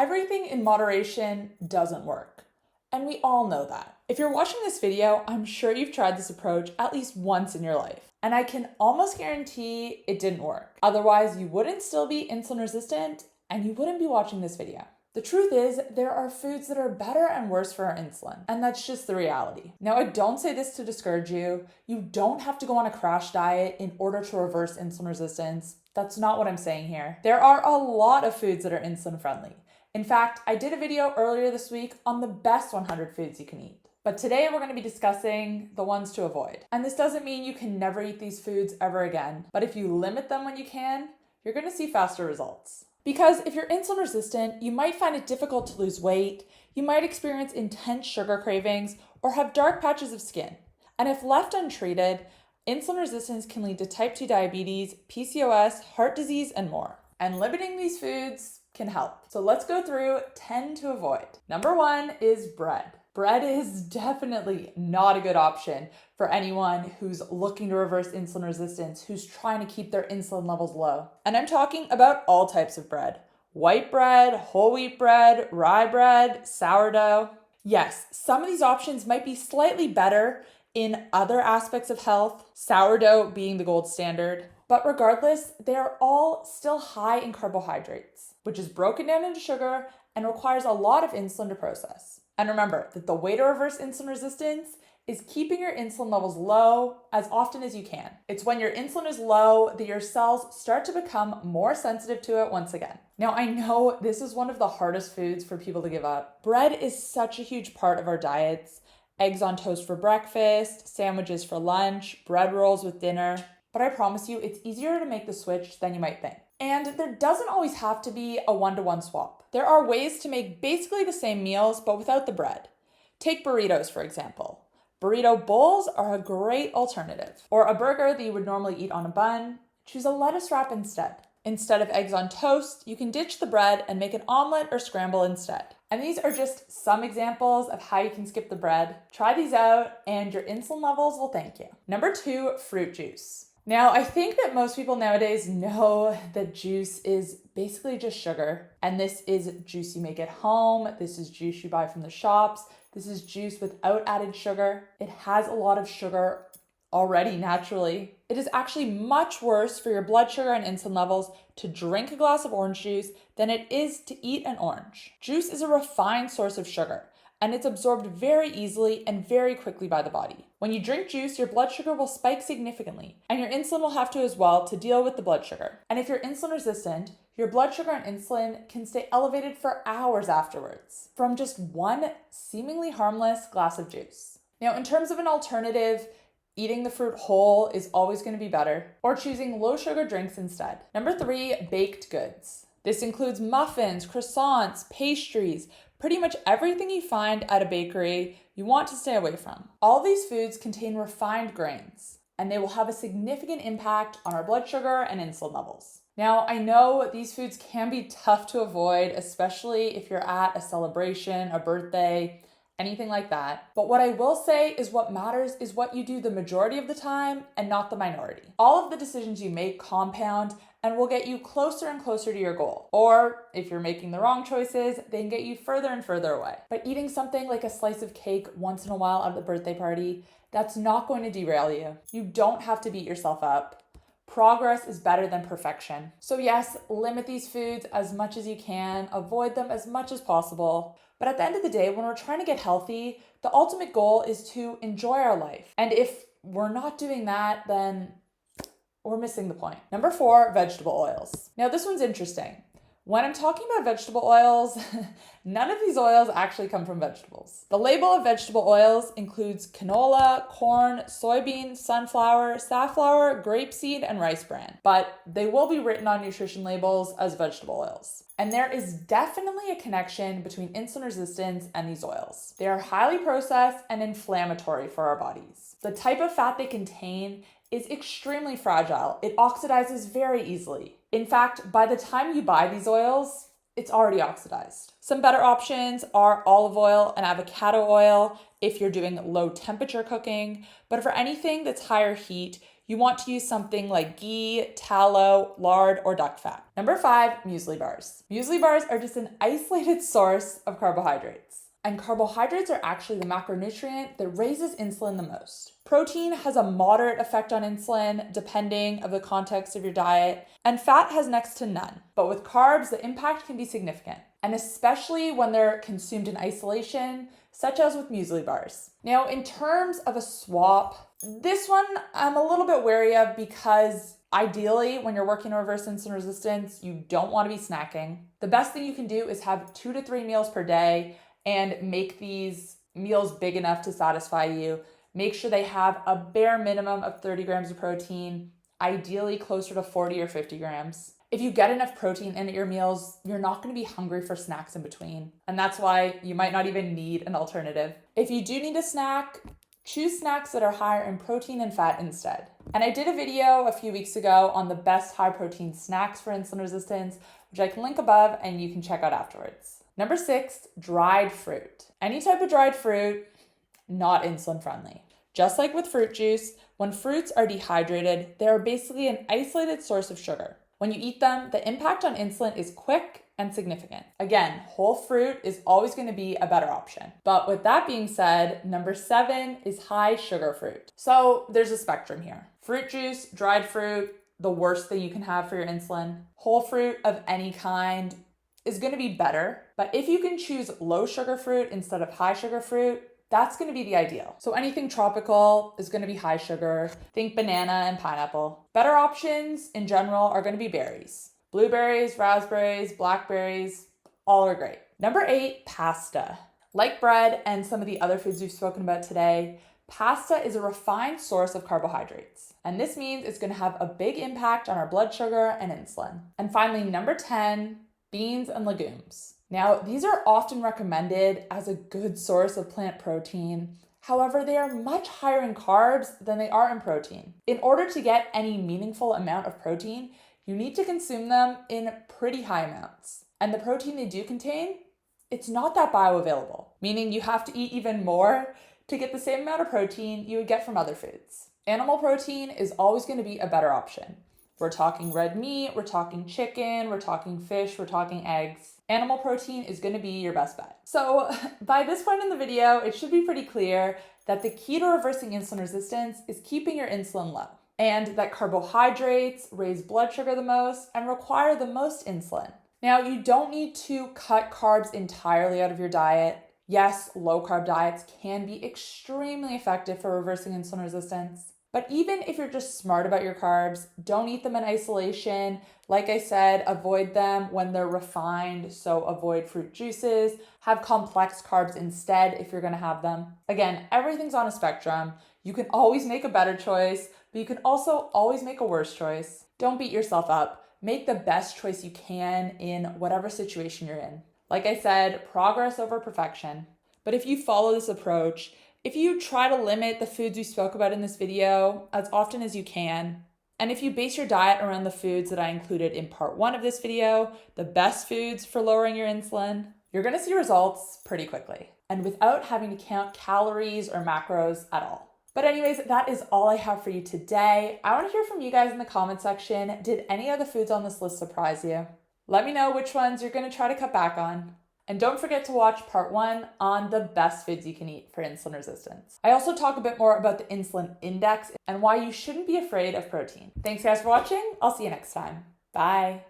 Everything in moderation doesn't work, and we all know that. If you're watching this video, I'm sure you've tried this approach at least once in your life, and I can almost guarantee it didn't work. Otherwise, you wouldn't still be insulin resistant, and you wouldn't be watching this video. The truth is, there are foods that are better and worse for our insulin, and that's just the reality. Now, I don't say this to discourage you. You don't have to go on a crash diet in order to reverse insulin resistance. That's not what I'm saying here. There are a lot of foods that are insulin friendly. In fact, I did a video earlier this week on the best 100 foods you can eat. But today we're going to be discussing the ones to avoid. And this doesn't mean you can never eat these foods ever again, but if you limit them when you can, you're going to see faster results. Because if you're insulin resistant, you might find it difficult to lose weight, you might experience intense sugar cravings, or have dark patches of skin. And if left untreated, insulin resistance can lead to type 2 diabetes, PCOS, heart disease, and more. And limiting these foods can help. So let's go through 10 to avoid. Number 1 is bread. Bread is definitely not a good option for anyone who's looking to reverse insulin resistance, who's trying to keep their insulin levels low. And I'm talking about all types of bread. White bread, whole wheat bread, rye bread, sourdough. Yes, some of these options might be slightly better in other aspects of health, sourdough being the gold standard. But regardless, they are all still high in carbohydrates, which is broken down into sugar and requires a lot of insulin to process. And remember that the way to reverse insulin resistance is keeping your insulin levels low as often as you can. It's when your insulin is low that your cells start to become more sensitive to it once again. Now, I know this is one of the hardest foods for people to give up. Bread is such a huge part of our diets. Eggs on toast for breakfast, sandwiches for lunch, bread rolls with dinner. But I promise you, it's easier to make the switch than you might think. And there doesn't always have to be a one-to-one swap. There are ways to make basically the same meals, but without the bread. Take burritos, for example. Burrito bowls are a great alternative. Or a burger that you would normally eat on a bun, choose a lettuce wrap instead. Instead of eggs on toast, you can ditch the bread and make an omelet or scramble instead. And these are just some examples of how you can skip the bread. Try these out and your insulin levels will thank you. Number 2, fruit juice. Now, I think that most people nowadays know that juice is basically just sugar. And this is juice you make at home. This is juice you buy from the shops. This is juice without added sugar. It has a lot of sugar already naturally. It is actually much worse for your blood sugar and insulin levels to drink a glass of orange juice than it is to eat an orange. Juice is a refined source of sugar, and it's absorbed very easily and very quickly by the body. When you drink juice, your blood sugar will spike significantly, and your insulin will have to as well to deal with the blood sugar. And if you're insulin resistant, your blood sugar and insulin can stay elevated for hours afterwards from just one seemingly harmless glass of juice. Now, in terms of an alternative, eating the fruit whole is always going to be better, or choosing low sugar drinks instead. Number 3, baked goods. This includes muffins, croissants, pastries, pretty much everything you find at a bakery you want to stay away from. All these foods contain refined grains, and they will have a significant impact on our blood sugar and insulin levels. Now, I know these foods can be tough to avoid, especially if you're at a celebration, a birthday, anything like that. But what I will say is what matters is what you do the majority of the time and not the minority. All of the decisions you make compound and will get you closer and closer to your goal. Or if you're making the wrong choices, they can get you further and further away. But eating something like a slice of cake once in a while at the birthday party, that's not going to derail you. You don't have to beat yourself up. Progress is better than perfection. So yes, limit these foods as much as you can, avoid them as much as possible. But at the end of the day, when we're trying to get healthy, the ultimate goal is to enjoy our life. And if we're not doing that, then we're missing the point. Number 4, vegetable oils. Now this one's interesting. When I'm talking about vegetable oils, none of these oils actually come from vegetables. The label of vegetable oils includes canola, corn, soybean, sunflower, safflower, grapeseed, and rice bran, but they will be written on nutrition labels as vegetable oils. And there is definitely a connection between insulin resistance and these oils. They are highly processed and inflammatory for our bodies. The type of fat they contain is extremely fragile. It oxidizes very easily. In fact, by the time you buy these oils, it's already oxidized. Some better options are olive oil and avocado oil if you're doing low temperature cooking, but for anything that's higher heat, you want to use something like ghee, tallow, lard, or duck fat. Number 5, muesli bars. Muesli bars are just an isolated source of carbohydrates. And carbohydrates are actually the macronutrient that raises insulin the most. Protein has a moderate effect on insulin, depending on the context of your diet, and fat has next to none. But with carbs, the impact can be significant, and especially when they're consumed in isolation, such as with muesli bars. Now, in terms of a swap, this one I'm a little bit wary of because ideally, when you're working to reverse insulin resistance, you don't want to be snacking. The best thing you can do is have 2 to 3 meals per day and make these meals big enough to satisfy you. Make sure they have a bare minimum of 30 grams of protein, ideally closer to 40 or 50 grams. If you get enough protein in at your meals, you're not going to be hungry for snacks in between. And that's why you might not even need an alternative. If you do need a snack, choose snacks that are higher in protein and fat instead. And I did a video a few weeks ago on the best high protein snacks for insulin resistance, which I can link above and you can check out afterwards. Number 6, dried fruit. Any type of dried fruit, not insulin friendly. Just like with fruit juice, when fruits are dehydrated, they are basically an isolated source of sugar. When you eat them, the impact on insulin is quick and significant. Again, whole fruit is always going to be a better option. But with that being said, number 7 is high sugar fruit. So there's a spectrum here. Fruit juice, dried fruit, the worst thing you can have for your insulin. Whole fruit of any kind is going to be better, but if you can choose low sugar fruit instead of high sugar fruit, that's going to be the ideal. So anything tropical is going to be high sugar. Think banana and pineapple. Better options in general are going to be berries. Blueberries, raspberries, blackberries, all are great. Number 8, pasta. Like bread and some of the other foods we've spoken about today, pasta is a refined source of carbohydrates. And this means it's going to have a big impact on our blood sugar and insulin. And finally, number 10, beans and legumes. Now, these are often recommended as a good source of plant protein. However, they are much higher in carbs than they are in protein. In order to get any meaningful amount of protein, you need to consume them in pretty high amounts. And the protein they do contain, it's not that bioavailable, meaning you have to eat even more to get the same amount of protein you would get from other foods. Animal protein is always going to be a better option. We're talking red meat, we're talking chicken, we're talking fish, we're talking eggs. Animal protein is going to be your best bet. So by this point in the video, it should be pretty clear that the key to reversing insulin resistance is keeping your insulin low, and that carbohydrates raise blood sugar the most and require the most insulin. Now, you don't need to cut carbs entirely out of your diet. Yes, low carb diets can be extremely effective for reversing insulin resistance. But even if you're just smart about your carbs, don't eat them in isolation. Like I said, avoid them when they're refined, so avoid fruit juices. Have complex carbs instead if you're gonna have them. Again, everything's on a spectrum. You can always make a better choice, but you can also always make a worse choice. Don't beat yourself up. Make the best choice you can in whatever situation you're in. Like I said, progress over perfection. But if you follow this approach, if you try to limit the foods we spoke about in this video as often as you can, and if you base your diet around the foods that I included in part 1 of this video, the best foods for lowering your insulin, you're gonna see results pretty quickly and without having to count calories or macros at all. But anyways, that is all I have for you today. I wanna hear from you guys in the comment section. Did any of the foods on this list surprise you? Let me know which ones you're gonna try to cut back on. And don't forget to watch part 1 on the best foods you can eat for insulin resistance. I also talk a bit more about the insulin index and why you shouldn't be afraid of protein. Thanks guys for watching. I'll see you next time. Bye.